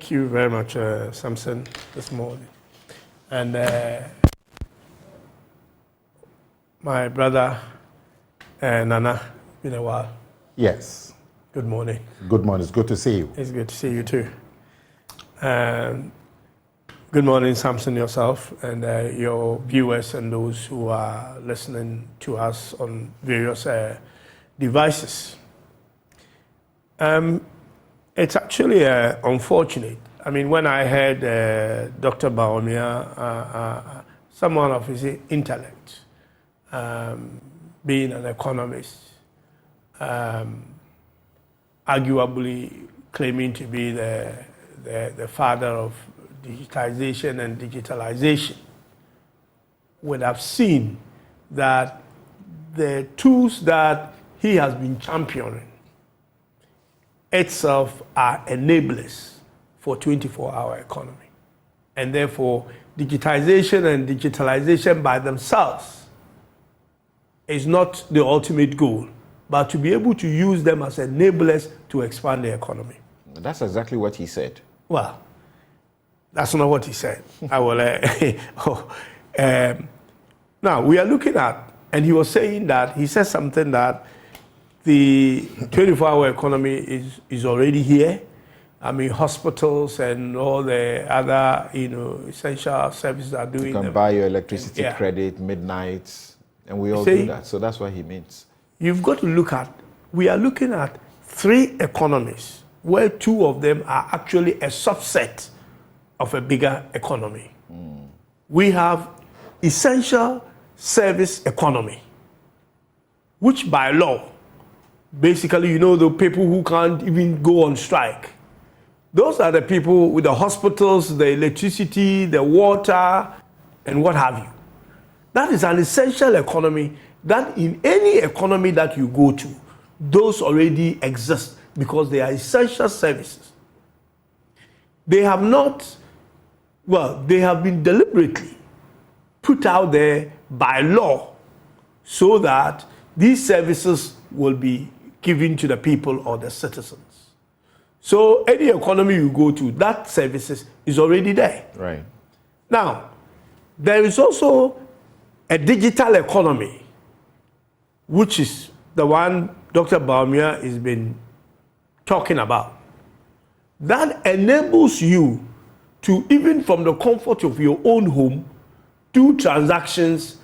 Thank you very much, Samson, this morning. And my brother, Nana, been a while. Yes. Good morning. Good morning. It's good to see you. It's good to see you too. Good morning, Samson, yourself, and your viewers and those who are listening to us on various devices. It's actually unfortunate. I mean, when I heard Dr. Baumia, someone of his intellect, being an economist, arguably claiming to be the father of digitization and digitalization, would have seen that the tools that he has been championing itself are enablers for 24-hour economy. And therefore, digitization and digitalization by themselves is not the ultimate goal, but to be able to use them as enablers to expand the economy. That's exactly what he said. Well, that's not what he said. I will. Now, we are looking at, and he was saying that, he said something that the 24-hour economy is already here. I mean, hospitals and all the other, essential services are doing. You can buy your electricity credit midnight, and we all do that. So that's what he means. You've got to look at, we are looking at 3 economies, where 2 of them are actually a subset of a bigger economy. We have essential service economy, which by law, basically, the people who can't even go on strike. Those are the people with the hospitals, the electricity, the water, and what have you. That is an essential economy that in any economy that you go to, those already exist because they are essential services. They have not, they have been deliberately put out there by law so that these services will be given to the people or the citizens. So any economy you go to, that services is already there. Right. Now, there is also a digital economy, which is the one Dr. Baumia has been talking about. That enables you to, even from the comfort of your own home, do transactions,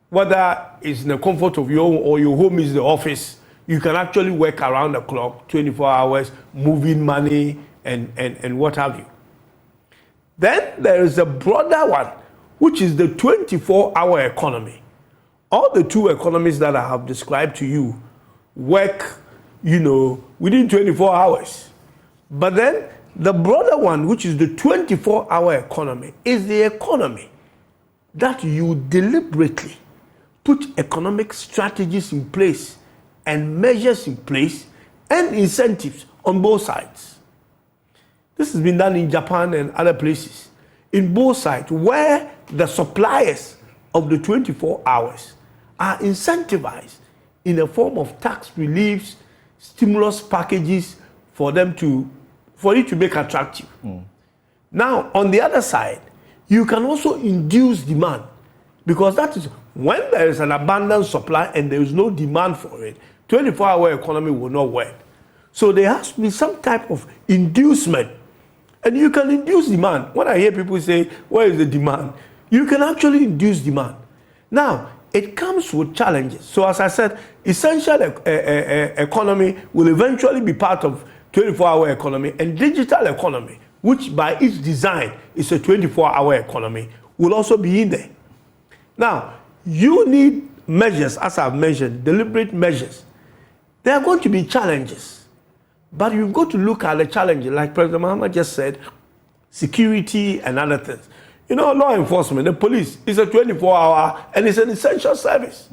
whether it's in the comfort of your home or your home is the office. You can actually work around the clock, 24 hours, moving money and what have you. Then there is a broader one, which is the 24-hour economy. All the 2 economies that I have described to you work, within 24 hours. But then the broader one, which is the 24-hour economy, is the economy that you deliberately put economic strategies in place and measures in place and incentives on both sides. This has been done in Japan and other places, in both sides, where the suppliers of the 24 hours are incentivized in the form of tax reliefs, stimulus packages for it to make attractive. Now, on the other side, you can also induce demand, because that is when there is an abundant supply and there is no demand for it, 24-hour economy will not work. So there has to be some type of inducement. And you can induce demand. When I hear people say, where is the demand? You can actually induce demand. Now, it comes with challenges. So as I said, essential economy will eventually be part of 24-hour economy, and digital economy, which by its design is a 24-hour economy, will also be in there. Now, you need measures, as I've mentioned, deliberate measures. There are going to be challenges, but you've got to look at the challenges, like President Muhammad just said, security and other things. Law enforcement, the police, is a 24-hour and it's an essential service.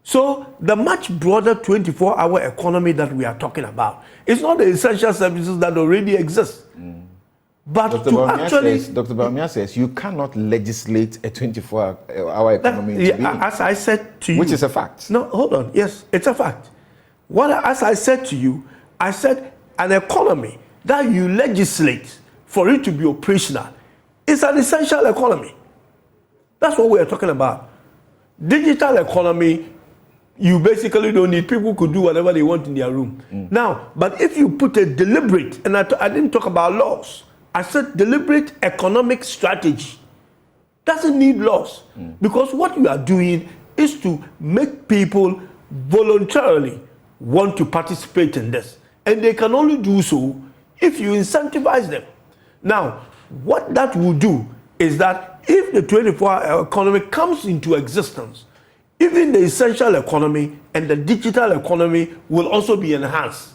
So the much broader 24-hour economy that we are talking about is not the essential services that already exist. But Dr. Baumia says you cannot legislate a 24-hour economy. As I said to you. Which is a fact. No, hold on. Yes, it's a fact. As I said to you, I said an economy that you legislate for it to be operational is an essential economy. That's what we are talking about. Digital economy, you basically don't need, people could do whatever they want in their room. Now, but if you put a deliberate, and I didn't talk about laws, I said deliberate economic strategy, doesn't need laws. Because what you are doing is to make people voluntarily want to participate in this. And they can only do so if you incentivize them. Now, what that will do is that if the 24-hour economy comes into existence, even the essential economy and the digital economy will also be enhanced.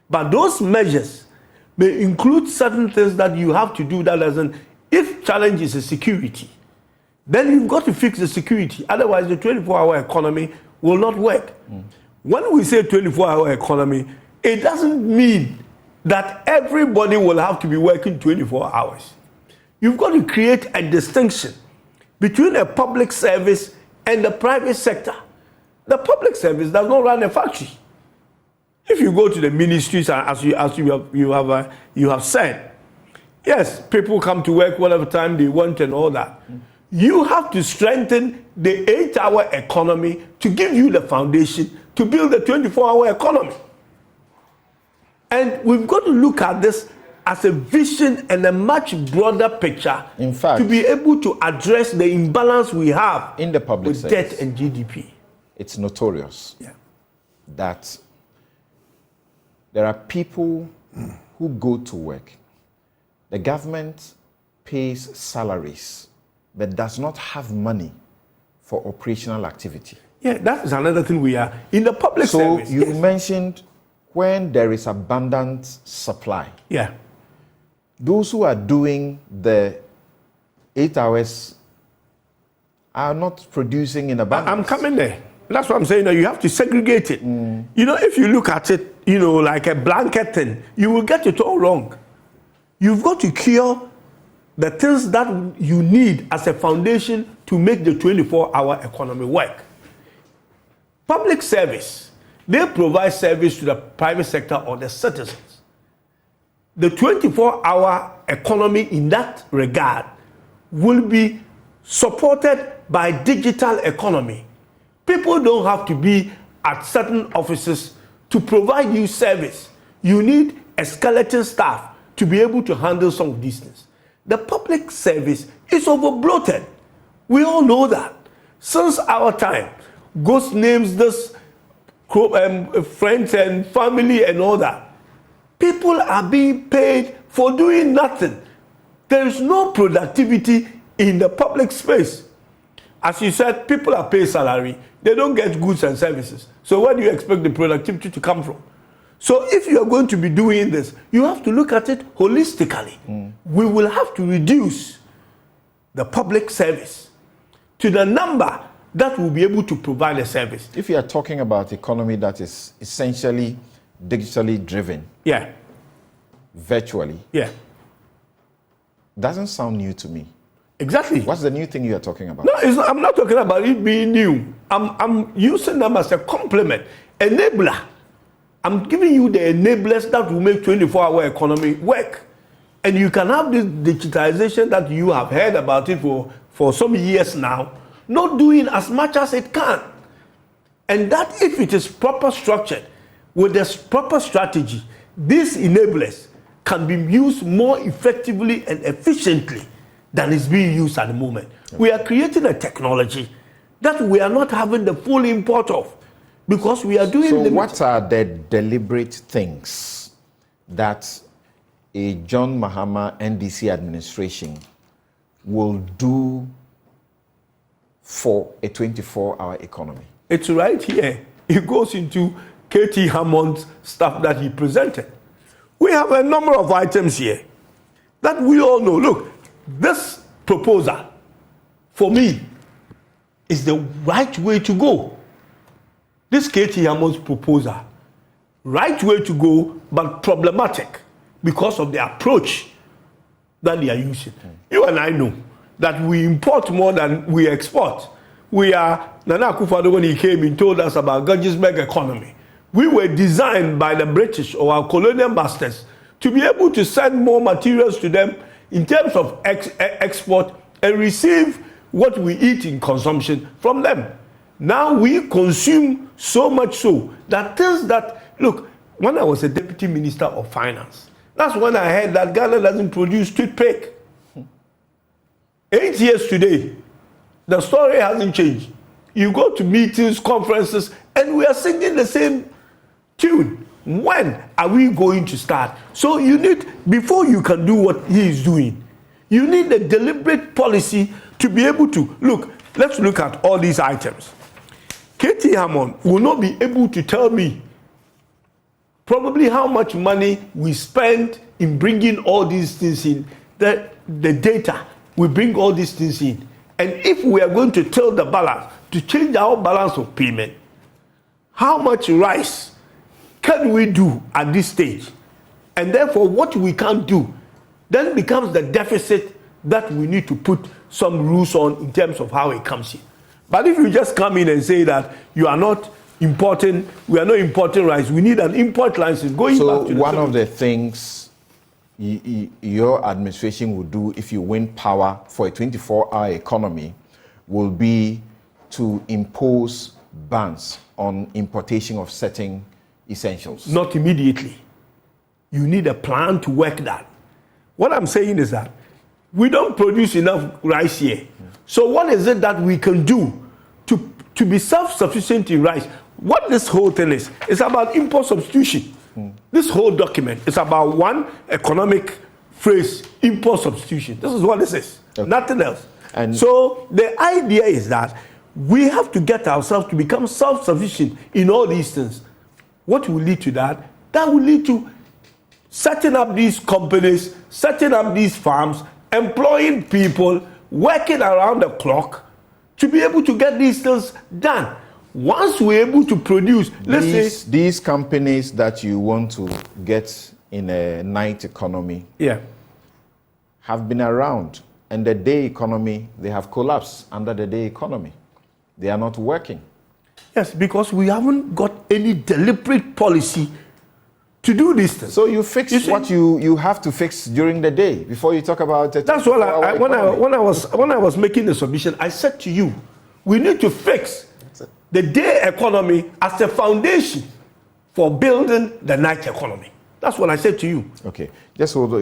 But those measures may include certain things that you have to do that doesn't, if challenge is a security, then you've got to fix the security. Otherwise, the 24-hour economy will not work. When we say 24-hour economy, it doesn't mean that everybody will have to be working 24 hours. You've got to create a distinction between a public service and the private sector. The public service does not run a factory. If you go to the ministries, as you have said, yes, people come to work whatever time they want and all that. You have to strengthen the 8-hour economy to give you the foundation to build the 24-hour economy. And we've got to look at this as a vision and a much broader picture, in fact, to be able to address the imbalance we have in the public with service, debt and GDP. It's notorious that there are people who go to work. The government pays salaries but does not have money for operational activity. Yeah, that is another thing we are in the public service. So you mentioned when there is abundant supply. Yeah. Those who are doing the 8 hours are not producing in abundance. I'm coming there. That's what I'm saying. You have to segregate it. You know, if you look at it, like a blanket thing, you will get it all wrong. You've got to cure the things that you need as a foundation to make the 24-hour economy work. Public service, they provide service to the private sector or the citizens. The 24-hour economy in that regard will be supported by digital economy. People don't have to be at certain offices to provide you service. You need a skeleton staff to be able to handle some of these things. The public service is over-bloated. We all know that. Since our time, ghost names, this friends and family and all that. People are being paid for doing nothing. There is no productivity in the public space. As you said, people are paid salary. They don't get goods and services. So where do you expect the productivity to come from? So if you are going to be doing this, you have to look at it holistically. We will have to reduce the public service to the number that will be able to provide a service. If you are talking about economy that is essentially digitally driven, virtually, doesn't sound new to me. Exactly. What's the new thing you are talking about? No, I'm not talking about it being new. I'm using them as a complement, enabler. I'm giving you the enablers that will make 24-hour economy work. And you can have this digitization that you have heard about it for some years now, not doing as much as it can. And that if it is proper structured, with this proper strategy, these enablers can be used more effectively and efficiently than is being used at the moment. We are creating a technology that we are not having the full import of because we are doing... So what are the deliberate things that a John Mahama NDC administration will do for a 24-hour economy? It's right here. It goes into KT Hammond's stuff that he presented. We have a number of items here that we all know. Look, this proposal, for me, is the right way to go. This KT Hammond's proposal, right way to go, but problematic because of the approach that they are using. You and I know that we import more than we export. We are, Nana Akufo-Addo, when he came and told us about Gettysburg economy, we were designed by the British or our colonial masters to be able to send more materials to them in terms of export and receive what we eat in consumption from them. Now we consume so much so that things that, look, when I was a deputy minister of finance, that's when I heard that Ghana doesn't produce toothpick. 8 years today, the story hasn't changed. You go to meetings, conferences, and we are singing the same tune. When are we going to start? So you need, before you can do what he is doing, you need a deliberate policy to be able to, look, let's look at all these items. Katie Hammond will not be able to tell me probably how much money we spend in bringing all these things in, the data, we bring all these things in. And if we are going to tell the balance, to change our balance of payment, how much rice can we do at this stage? And therefore, what we can't do then becomes the deficit that we need to put some rules on in terms of how it comes in. But if you just come in and say that you are not importing, we are not importing rice, we need an import license. Going back to one of the things your administration will do if you win power for a 24-hour economy will be to impose bans on importation of certain essentials. Not immediately. You need a plan to work that. What I'm saying is that we don't produce enough rice here. So what is it that we can do to be self-sufficient in rice? What this whole thing is, it's about import substitution. This whole document is about one economic phrase, import substitution. This is what this is, nothing else. And so the idea is that we have to get ourselves to become self-sufficient in all these things. What will lead to that? That will lead to setting up these companies, setting up these farms, employing people, working around the clock to be able to get these things done. Once we're able to produce, let's say these companies that you want to get in a night economy, have been around, and the day economy, they have collapsed under the day economy. They are not working. Yes, because we haven't got any deliberate policy to do this thing. So you fix what you have to fix during the day before you talk about it. That's what when I was making the submission, I said to you, we need to fix the day economy as a foundation for building the night economy. That's what I said to you. Okay, just hold on.